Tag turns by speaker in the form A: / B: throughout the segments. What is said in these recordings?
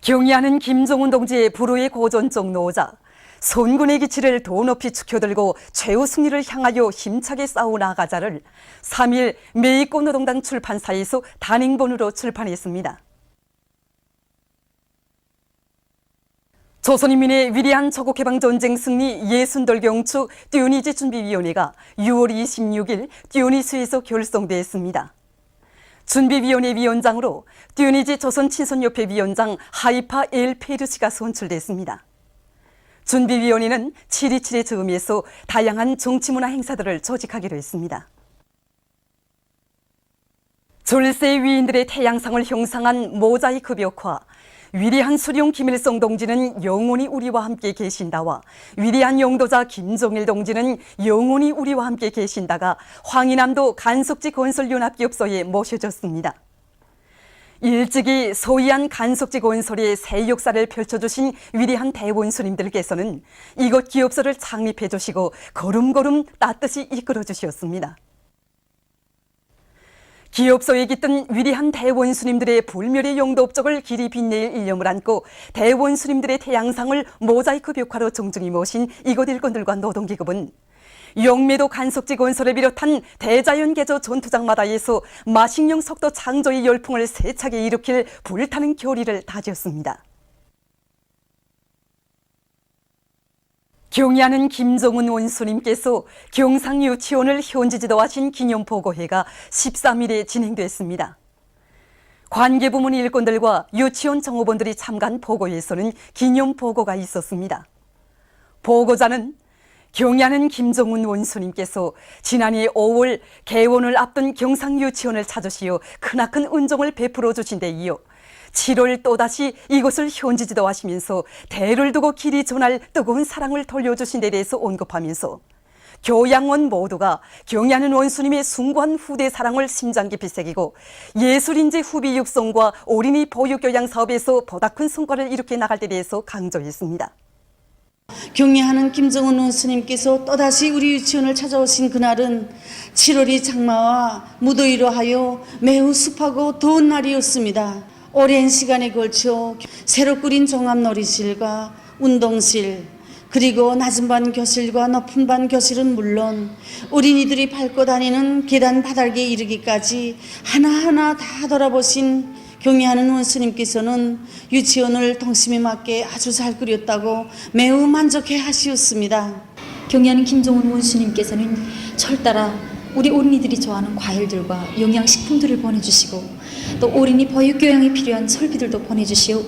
A: 경의하는 김정은 동지의 불후의 고전적 노자, 손군의 기치를 도 높이 축혀들고 최후 승리를 향하여 힘차게 싸워나가자를 3일 매익꽃노동당 출판사에서 단행본으로 출판했습니다. 조선인민의 위대한 조국해방전쟁 승리 60돌 경축 듀니지 준비위원회가 6월 26일 듀니스에서 결성됐습니다. 준비위원회 위원장으로 듀니지 조선친선협회 위원장 하이파 엘 페르시가 선출됐습니다. 준비위원회는 7.27의 즈음에서 다양한 정치문화 행사들을 조직하기로 했습니다. 졸세 위인들의 태양상을 형상한 모자이크 벽화, 위대한 수령 김일성 동지는 영원히 우리와 함께 계신다와 위대한 영도자 김정일 동지는 영원히 우리와 함께 계신다가 황희남도 간석지 건설연합기업소에 모셔졌습니다. 일찍이 소위한 간석지 건설의 새 역사를 펼쳐주신 위대한 대원수님들께서는 이곳 기업소를 창립해 주시고 걸음걸음 따뜻이 이끌어 주셨습니다. 기업소에 깃든 위대한 대원수님들의 불멸의 영도 업적을 길이 빛낼 일념을 안고 대원수님들의 태양상을 모자이크 벽화로 정중히 모신 이곳 일꾼들과 노동기업은 영매도 간석지 건설을 비롯한 대자연 개조 전투장마다에서 마식령 석도 창조의 열풍을 세차게 일으킬 불타는 결의를 다졌습니다. 경의하는 김정은 원수님께서 경상유치원을 현지 지도하신 기념보고회가 13일에 진행됐습니다. 관계부문 일꾼들과 유치원 정호원들이 참가한 보고회에서는 기념보고가 있었습니다. 보고자는 경의하는 김정은 원수님께서 지난해 5월 개원을 앞둔 경상유치원을 찾으시어 크나큰 은총을 베풀어 주신 데 이어 7월 또다시 이곳을 현지 지도하시면서 대를 두고 길이 전할 뜨거운 사랑을 돌려주신 데 대해서 언급하면서 교양원 모두가 경의하는 원수님의 숭고한 후대 사랑을 심장 깊이 새기고 예술인재 후비 육성과 어린이 보육교양 사업에서 보다 큰 성과를 이룩해 나갈 데 대해서 강조했습니다.
B: 경의하는 김정은 원수님께서 또다시 우리 유치원을 찾아오신 그날은 7월이 장마와 무더위로 하여 매우 습하고 더운 날이었습니다. 오랜 시간에 걸쳐 새로 꾸린 종합놀이실과 운동실, 그리고 낮은 반 교실과 높은 반 교실은 물론 어린이들이 밟고 다니는 계단 바닥에 이르기까지 하나하나 다 돌아보신 경의하는 원수님께서는 유치원을 동심에 맞게 아주 잘 꾸렸다고 매우 만족해 하시었습니다.
C: 경의하는 김정은 원수님께서는 철따라 우리 어린이들이 좋아하는 과일들과 영양식품들을 보내주시고 또 어린이 보육교양에 필요한 설비들도 보내주시오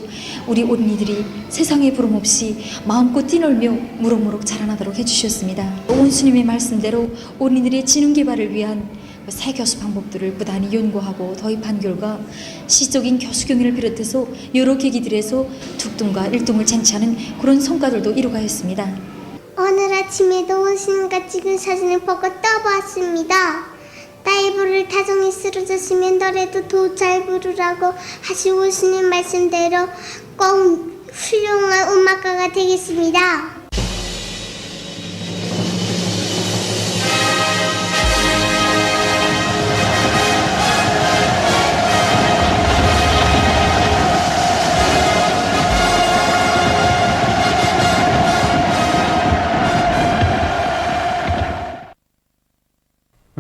C: 우리 어린이들이 세상에 부름 없이 마음껏 뛰놀며 무럭무럭 자라나도록 해주셨습니다. 원수님의 말씀대로 어린이들의 지능 개발을 위한 새 교수 방법들을 부단히 연구하고 도입한 결과 시적인 교수 경위를 비롯해서 여러 계기들에서 특등과 1등을 쟁취하는 그런 성과들도 이루가였습니다.
D: 오늘 아침에도 원수님과 찍은 사진을 보고 떠보았습니다. 딸 부를 타종이 쓰러졌으면 노래도 더 잘 부르라고 하신 원수님 말씀대로 꼭 훌륭한 음악가가 되겠습니다.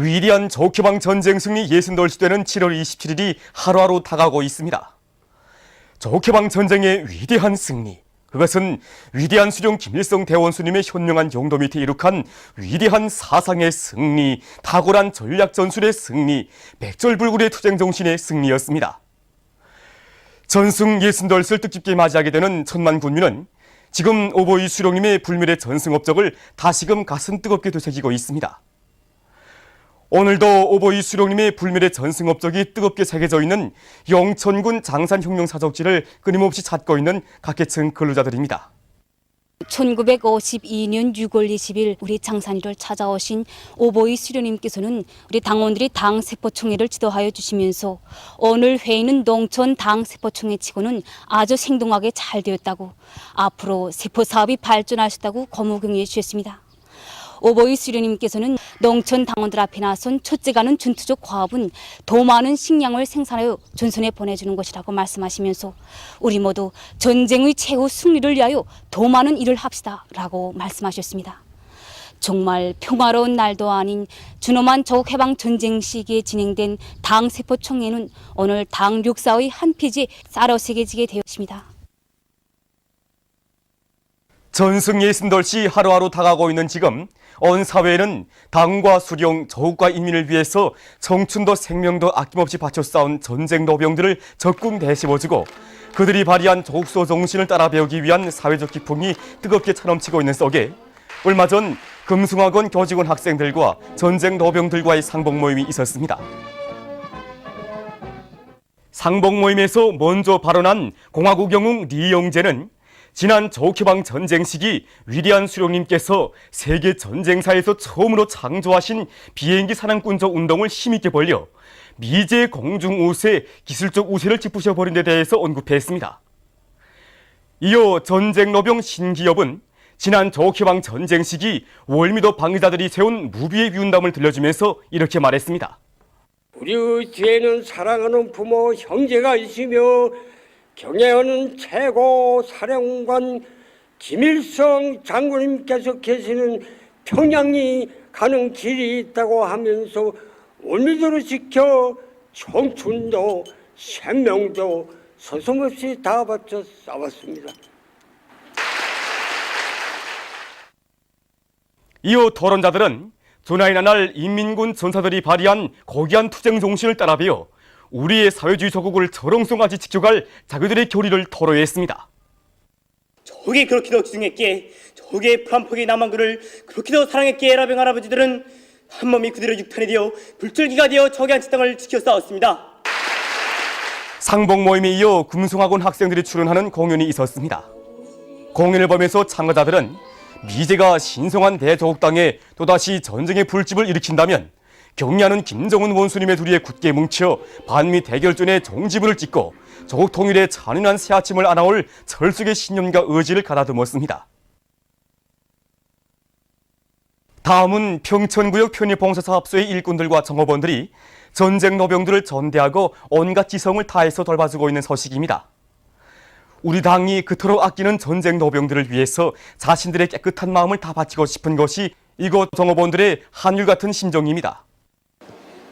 E: 위대한 조국해방 전쟁 승리 60돌 되는 7월 27일이 하루하루 다가오고 있습니다. 조국해방 전쟁의 위대한 승리, 그것은 위대한 수령 김일성 대원수님의 현명한 용도 밑에 이룩한 위대한 사상의 승리, 탁월한 전략 전술의 승리, 백절불굴의 투쟁 정신의 승리였습니다. 전승 60돌을 뜻깊게 맞이하게 되는 천만 군민은 지금 오보이 수령님의 불멸의 전승 업적을 다시금 가슴 뜨겁게 되새기고 있습니다. 오늘도 오보이 수령님의 불멸의 전승 업적이 뜨겁게 새겨져 있는 영천군 장산혁명사적지를 끊임없이 찾고 있는 각계층 근로자들입니다.
F: 1952년 6월 20일 우리 장산리를 찾아오신 오보이 수령님께서는 우리 당원들이 당세포총회를 지도하여 주시면서 오늘 회의는 농촌 당세포총회 치고는 아주 생동하게 잘 되었다고 앞으로 세포사업이 발전하셨다고 고무경해 주셨습니다. 오보이 수련님께서는 농촌 당원들 앞에 나선 첫째가는 전투적 과업은 더 많은 식량을 생산하여 전선에 보내주는 것이라고 말씀하시면서 우리 모두 전쟁의 최후 승리를 위하여 더 많은 일을 합시다라고 말씀하셨습니다. 정말 평화로운 날도 아닌 준엄한 조국해방 전쟁 시기에 진행된 당 세포총회는 오늘 당 육사의 한 페이지에 쌀어 새겨지게 되었습니다.
E: 전승 60돌씨 하루하루 다가오고 있는 지금 온 사회에는 당과 수령, 조국과 인민을 위해서 청춘도 생명도 아낌없이 바쳐 싸운 전쟁 노병들을 적극 내세워주고 그들이 발휘한 조국소 정신을 따라 배우기 위한 사회적 기풍이 뜨겁게 차넘치고 있는 속에 얼마 전 금숭학원 교직원 학생들과 전쟁 노병들과의 상봉 모임이 있었습니다. 상봉 모임에서 먼저 발언한 공화국 영웅 리영재는 지난 조국해방 전쟁 시기 위대한 수령님께서 세계 전쟁사에서 처음으로 창조하신 비행기 사냥꾼조 운동을 힘있게 벌려 미제 공중 우세, 기술적 우세를 짚으셔버린 데 대해서 언급했습니다. 이어 전쟁 노병 신기엽은 지난 조국해방 전쟁 시기 월미도 방위자들이 세운 무비의 위운담을 들려주면서 이렇게 말했습니다.
G: 우리 뒤에는 사랑하는 부모, 형제가 있으며 경애하는 최고 사령관 김일성 장군님께서 계시는 평양이 가는 길이 있다고 하면서 월미도를 지켜 청춘도 생명도 서슴없이 다 바쳐 싸웠습니다.
E: 이어 토론자들은 조나이나 날 인민군 전사들이 발휘한 고귀한 투쟁 정신을 따라 배워 우리의 사회주의 조국을 절옹성까지 지켜갈 자기들의 교리를 토로했습니다.
H: 저게 그렇게도 기둥했기에 저게 프랑포기 남한군을 그렇게도 사랑했기에 라병 할아버지들은 한몸이 그대로 육탄이 되어 불줄기가 되어 적의 한치 땅을 지켜 싸웠습니다.
E: 상봉 모임에 이어 금숭학원 학생들이 출연하는 공연이 있었습니다. 공연을 보면서 참가자들은 미제가 신성한 대조국당에 또다시 전쟁의 불집을 일으킨다면 경리하는 김정은 원수님의 둘이에 굳게 뭉쳐 반미 대결전에 종지부를 찍고 조국 통일의 잔인한 새아침을 안아올 철석의 신념과 의지를 가다듬었습니다. 다음은 평천구역 편입봉사사업소의 일꾼들과 정업원들이 전쟁 노병들을 전대하고 온갖 지성을 다해서 돌봐주고 있는 소식입니다. 우리 당이 그토록 아끼는 전쟁 노병들을 위해서 자신들의 깨끗한 마음을 다 바치고 싶은 것이 이곳 정업원들의 한율같은 심정입니다.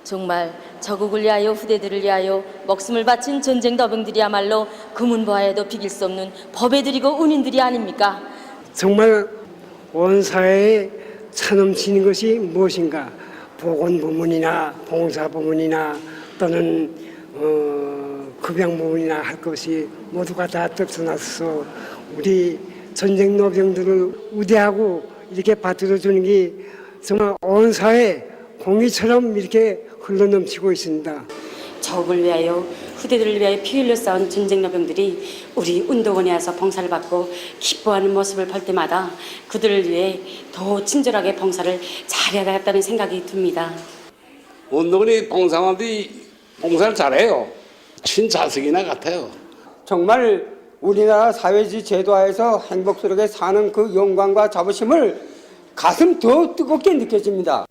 I: 정말 저국을 위하여 후대들을 위하여 목숨을 바친 전쟁 노병들이야말로 금은보화에도 비길 수 없는 법애들이고 은인들이 아닙니까?
G: 정말 온 사회에 차넘치는 것이 무엇인가? 보건부문이나 봉사부문이나 또는 급양부문이나 할 것이 모두가 다 떨쳐나서 우리 전쟁 노병들을 우대하고 이렇게 받들어주는 게 정말 온 사회 공의처럼 이렇게 흘러넘치고 있습니다.
J: 적을 위하여 후대들을 위하여 피 흘려 싸운 전쟁 노병들이 우리 운동원에 와서 봉사를 받고 기뻐하는 모습을 볼 때마다 그들을 위해 더 친절하게 봉사를 잘해야겠다는 생각이 듭니다.
K: 운동원이 봉사원들이 봉사를 잘해요. 친자식이나 같아요.
L: 정말 우리나라 사회주의 제도하에서 행복스럽게 사는 그 영광과 자부심을 가슴 더 뜨겁게 느껴집니다.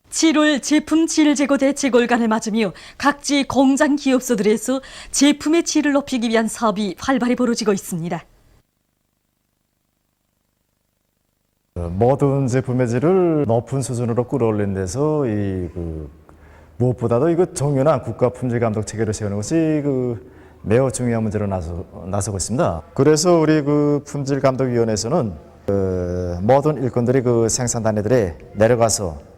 A: 7월 제품 질 제거 대책월간을 맞으며 각지 공장 기업소들에서 제품의 질을 높이기 위한 사업이 활발히 벌어지고 있습니다.
M: 모든 제품의 질을 높은 수준으로 끌어올리는 데서 무엇보다도 이거 정연한 국가 품질 감독 체계를 세우는 것이 매우 중요한 문제로 나서고 있습니다. 그래서 우리 품질감독위원회에서는 모든 일꾼들이 생산 단위들에 내려가서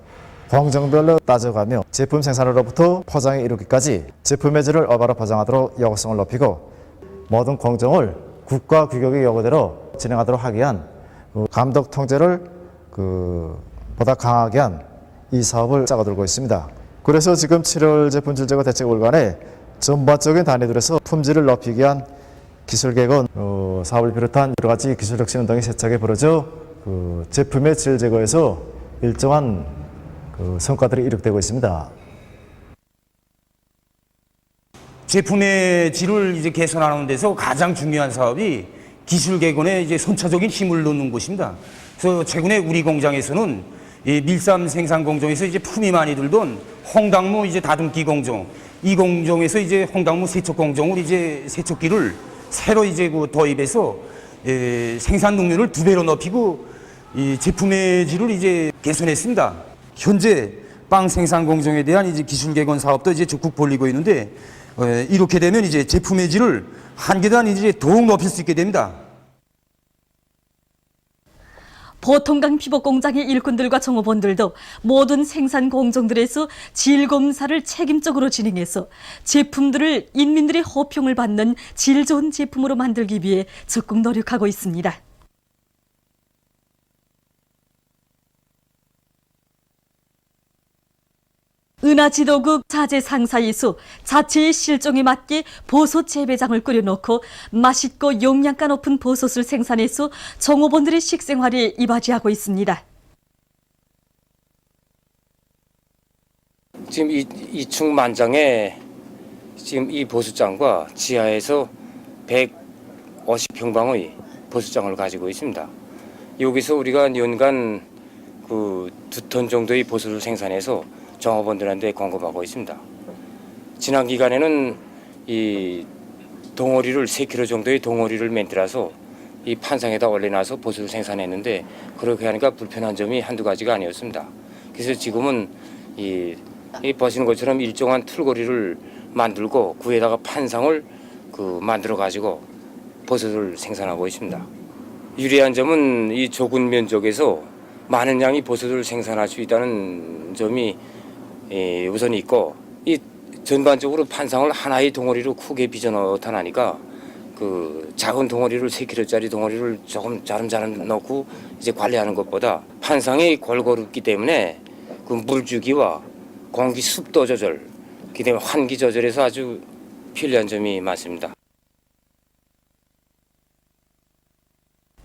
M: 공정별로 따져가며 제품 생산으로부터 포장에 이르기까지 제품의 질을 올바로 보장하도록 요구성을 높이고 모든 공정을 국가 규격의 요구대로 진행하도록 하기 위한 감독 통제를 보다 강하게 한 이 사업을 짜고들고 있습니다. 그래서 지금 7월 제품 질 제거 대책 월간에 전반적인 단위들에서 품질을 높이기 위한 기술 개선 사업을 비롯한 여러 가지 기술 혁신 운동이 세차게 벌어져 제품의 질 제거에서 일정한 성과들이 이룩되고 있습니다.
N: 제품의 질을 개선하는 데서 가장 중요한 사업이 기술 개선에 선차적인 힘을 넣는 것입니다. 그래서 최근에 우리 공장에서는 이 밀감 생산 공정에서 이제 품이 많이 들던 홍당무 이제 다듬기 공정, 이 공정에서 이제 홍당무 세척 공정을 이제 세척기를 새로 이제 도입해서 생산 능률을 2배로 높이고 이 제품의 질을 이제 개선했습니다. 현재 빵 생산 공정에 대한 이제 기술 개선 사업도 이제 적극 벌이고 있는데 이렇게 되면 이제 제품의 질을 한 계단 이제 더욱 높일 수 있게 됩니다.
A: 보통강 피복 공장의 일꾼들과 종업원들도 모든 생산 공정들에서 질 검사를 책임적으로 진행해서 제품들을 인민들의 호평을 받는 질 좋은 제품으로 만들기 위해 적극 노력하고 있습니다. 은하지도국 자재상사에서 자체의 실종에 맞게 버섯 재배장을 꾸려놓고 맛있고 영양가 높은 버섯을 생산해서 종업원들의 식생활에 이바지하고 있습니다.
O: 지금 2층 만장에 지금 이 버섯장과 지하에서 150평방의 버섯장을 가지고 있습니다. 여기서 우리가 연간 그 2톤 정도의 버섯을 생산해서 종업원들한테 공급하고 있습니다. 지난 기간에는 이 덩어리를 3kg 정도의 덩어리를 만들어서 이 판상에다 올려놔서 버섯을 생산했는데 그렇게 하니까 불편한 점이 한두 가지가 아니었습니다. 그래서 지금은 이 보시는 것처럼 일정한 툴거리를 만들고 그 위에다가 판상을 만들어 가지고 버섯을 생산하고 있습니다. 유리한 점은 이 좁은 면적에서 많은 양의 버섯을 생산할 수 있다는 점이 우선 있고, 이 전반적으로 판상을 하나의 덩어리로 크게 빚어 나타나니까 그 작은 덩어리를 3kg짜리 덩어리를 조금 자름자름 넣고 이제 관리하는 것보다 판상이 골고루기 때문에 그 물주기와 공기 습도 조절, 그다음에 환기 조절에서 아주 편리한 점이 많습니다.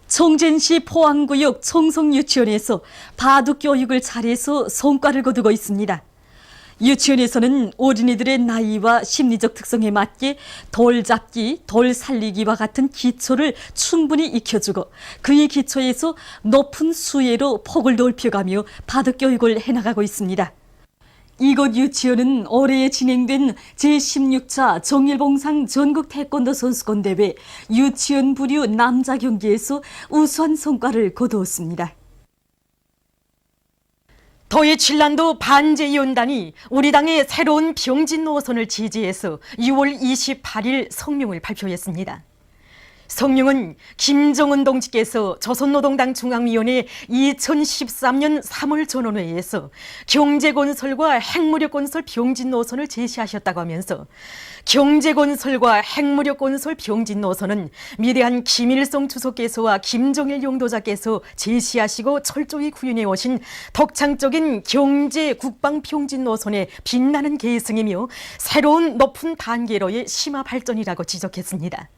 A: 청진시 포항구역 청송유치원에서 바둑 교육을 잘해서 성과를 거두고 있습니다. 유치원에서는 어린이들의 나이와 심리적 특성에 맞게 돌잡기, 돌살리기와 같은 기초를 충분히 익혀주고 그의 기초에서 높은 수혜로 폭을 넓혀가며 바둑 교육을 해나가고 있습니다. 이곳 유치원은 올해 진행된 제16차 정일봉상 전국 태권도 선수권 대회 유치원 부류 남자 경기에서 우수한 성과를 거두었습니다. 더해칠란도 반제위원단이 우리 당의 새로운 병진 노선을 지지해서 6월 28일 성명을 발표했습니다. 성명은 김정은 동지께서 조선노동당 중앙위원회 2013년 3월 전원회의에서 경제건설과 핵무력건설 병진 노선을 제시하셨다고 하면서 경제건설과 핵무력건설 병진 노선은 위대한 김일성 주석께서와 김정일 용도자께서 제시하시고 철저히 구현해 오신 독창적인 경제 국방 병진 노선의 빛나는 계승이며 새로운 높은 단계로의 심화 발전이라고 지적했습니다.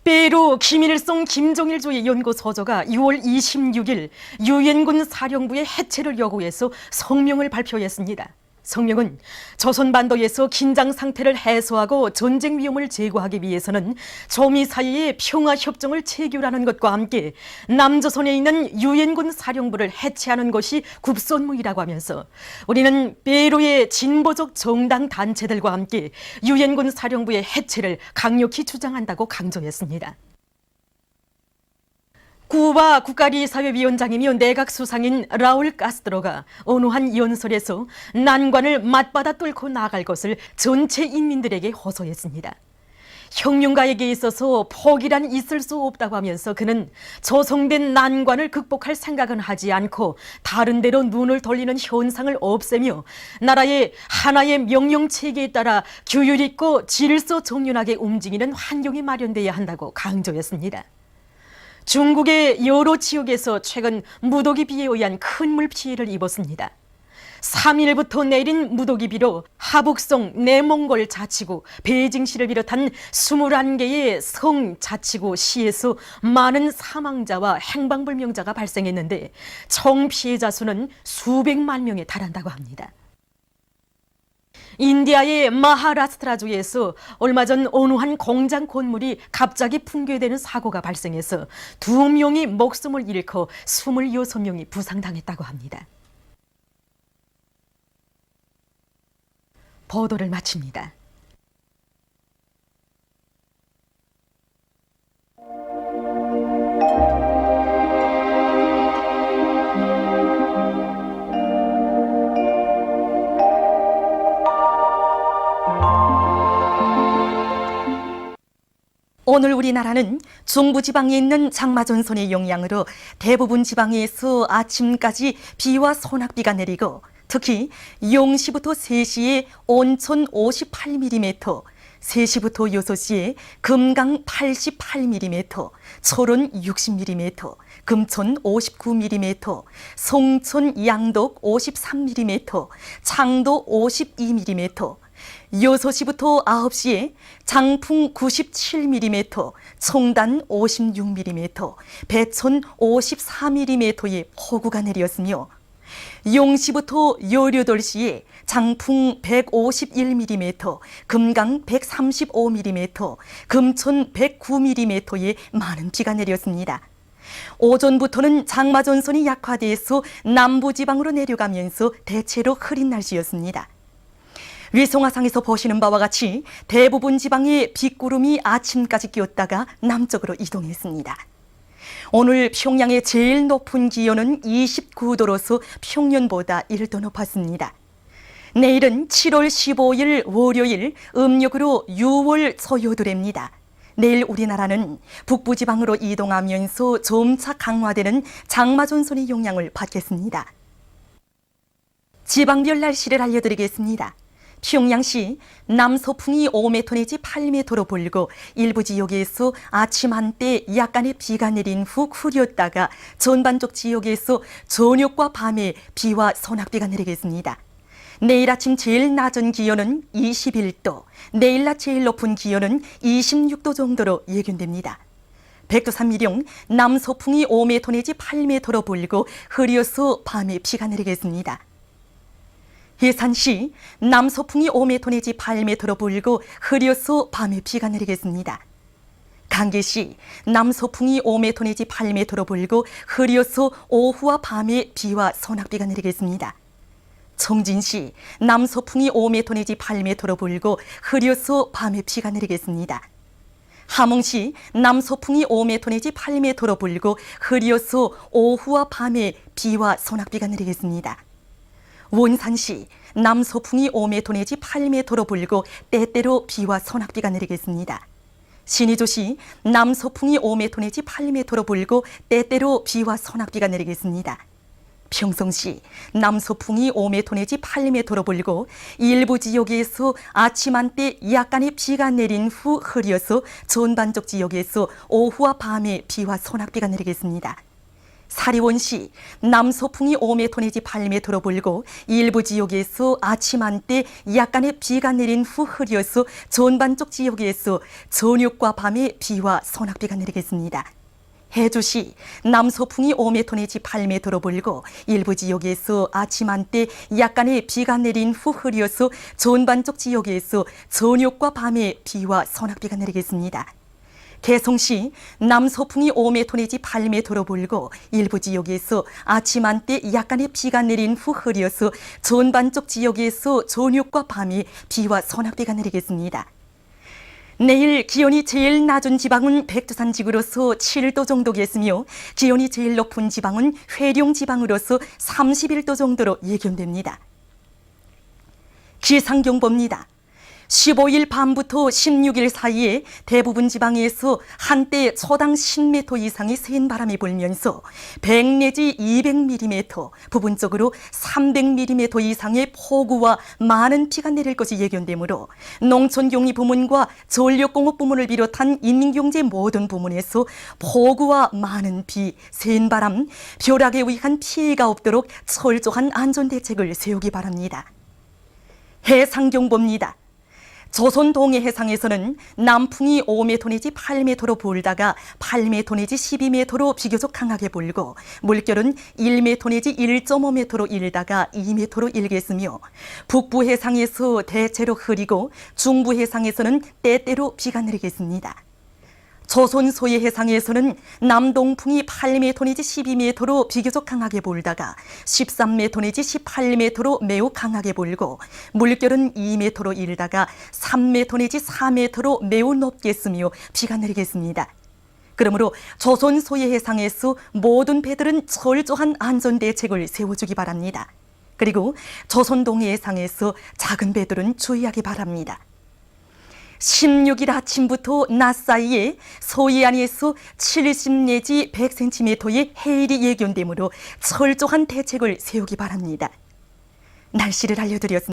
A: 빼로 김일성 김정일주의 연구소조가 6월 26일 유엔군 사령부의 해체를 요구해서 성명을 발표했습니다. 성명은 조선반도에서 긴장 상태를 해소하고 전쟁 위험을 제거하기 위해서는 조미 사이의 평화협정을 체결하는 것과 함께 남조선에 있는 유엔군 사령부를 해체하는 것이 급선무이라고 하면서 우리는 빼로의 진보적 정당 단체들과 함께 유엔군 사령부의 해체를 강력히 주장한다고 강조했습니다. 쿠바 국가리사회위원장이며 내각수상인 라울 카스트로가 어느 한 연설에서 난관을 맞받아 뚫고 나아갈 것을 전체 인민들에게 호소했습니다. 혁명가에게 있어서 포기란 있을 수 없다고 하면서 그는 조성된 난관을 극복할 생각은 하지 않고 다른 데로 눈을 돌리는 현상을 없애며 나라의 하나의 명령체계에 따라 규율 있고 질서 정연하게 움직이는 환경이 마련돼야 한다고 강조했습니다. 중국의 여러 지역에서 최근 무더기 비에 의한 큰 물피해를 입었습니다. 3일부터 내린 무더기 비로 하북성 내몽골 자치구, 베이징시를 비롯한 21개의 성 자치구 시에서 많은 사망자와 행방불명자가 발생했는데 총 피해자 수는 수백만 명에 달한다고 합니다.
P: 인디아의 마하라스트라주에서 얼마 전 어느 한 공장 건물이 갑자기 붕괴되는 사고가 발생해서 2명이 목숨을 잃고 26명이 부상당했다고 합니다. 보도를 마칩니다.
A: 오늘 우리나라는 중부지방에 있는 장마전선의 영향으로 대부분 지방에서 아침까지 비와 소낙비가 내리고 특히 0시부터 3시에 온천 58mm, 3시부터 6시에 금강 88mm, 철원 60mm, 금천 59mm, 송천 양덕 53mm, 창도 52mm, 6시부터 9시에 장풍 97mm, 청단 56mm, 배천 54mm의 폭우가 내렸으며 0시부터 18시에 장풍 151mm, 금강 135mm, 금천 109mm의 많은 비가 내렸습니다. 오전부터는 장마전선이 약화돼서 남부지방으로 내려가면서 대체로 흐린 날씨였습니다. 위성화상에서 보시는 바와 같이 대부분 지방에 빗구름이 아침까지 끼었다가 남쪽으로 이동했습니다. 오늘 평양의 제일 높은 기온은 29도로서 평년보다 1도 높았습니다. 내일은 7월 15일 월요일 음력으로 6월 초여드랍니다. 내일 우리나라는 북부지방으로 이동하면서 점차 강화되는 장마전선의 영향을 받겠습니다. 지방별 날씨를 알려드리겠습니다. 평양시 남서풍이 5m 내지 8m로 불고 일부 지역에서 아침 한때 약간의 비가 내린 후 흐렸다가 전반적 지역에서 저녁과 밤에 비와 소낙비가 내리겠습니다. 내일 아침 제일 낮은 기온은 21도, 내일 낮 제일 높은 기온은 26도 정도로 예견됩니다. 백두산미령 남서풍이 5m 내지 8m로 불고 흐려서 밤에 비가 내리겠습니다. 해산시 남서풍이 5m 내지 8m로 불고 흐려서 밤에 비가 내리겠습니다. 강계시 남서풍이 5m 내지 8m로 불고 흐려서 오후와 밤에 비와 소낙비가 내리겠습니다. 청진시 남서풍이 5m 내지 8m로 불고 흐려서 밤에 비가 내리겠습니다. 함흥시 남서풍이 5m 내지 8m로 불고 흐려서 오후와 밤에 비와 소낙비가 내리겠습니다. 원산시 남서풍이 5m 내지 8m로 불고 때때로 비와 소낙비가 내리겠습니다. 신의조시 남서풍이 5m 내지 8m로 불고 때때로 비와 소낙비가 내리겠습니다. 평성시 남서풍이 5m 내지 8m로 불고 일부 지역에서 아침 한때 약간의 비가 내린 후 흐려서 전반적 지역에서 오후와 밤에 비와 소낙비가 내리겠습니다. 사리원시 남서풍이 5m 내지 8m로 불고 일부 지역에서 아침 한때 약간의 비가 내린 후 흐려서 전반적 지역에서 저녁과 밤에 비와 소낙비가 내리겠습니다. 해주시 남서풍이 5m 내지 8m로 불고 일부 지역에서 아침 한때 약간의 비가 내린 후 흐려서 전반적 지역에서 저녁과 밤에 비와 소낙비가 내리겠습니다. 개성시 남서풍이 5m 내지 8m로 불고 일부 지역에서 아침 한때 약간의 비가 내린 후 흐려서 전반적 지역에서 저녁과 밤에 비와 소낙비가 내리겠습니다. 내일 기온이 제일 낮은 지방은 백두산 지구로서 7도 정도겠으며 기온이 제일 높은 지방은 회룡 지방으로서 31도 정도로 예견됩니다. 기상경보입니다. 15일 밤부터 16일 사이에 대부분 지방에서 한때 초당 10m 이상의 센 바람이 불면서 100 내지 200mm, 부분적으로 300mm 이상의 폭우와 많은 비가 내릴 것이 예견되므로 농촌경리 부문과 전력공업 부문을 비롯한 인민경제 모든 부문에서 폭우와 많은 비, 센 바람, 벼락에 의한 피해가 없도록 철저한 안전대책을 세우기 바랍니다. 해상경보입니다. 조선 동해 해상에서는 남풍이 5m 내지 8m로 불다가 8m 내지 12m로 비교적 강하게 불고 물결은 1m 내지 1.5m로 일다가 2m로 일겠으며 북부 해상에서 대체로 흐리고 중부 해상에서는 때때로 비가 내리겠습니다. 조선 소해 해상에서는 남동풍이 8m 내지 12m로 비교적 강하게 불다가 13m 내지 18m로 매우 강하게 불고 물결은 2m로 일다가 3m 내지 4m로 매우 높게 쓰며 비가 내리겠습니다. 그러므로 조선 소해 해상에서 모든 배들은 철저한 안전대책을 세워주기 바랍니다. 그리고 조선 동해 해상에서 작은 배들은 주의하기 바랍니다. 16일 아침부터 낮 사이에 서해안에서 70 내지 100cm의 해일이 예견되므로 철저한 대책을 세우기 바랍니다. 날씨를 알려드렸습니다.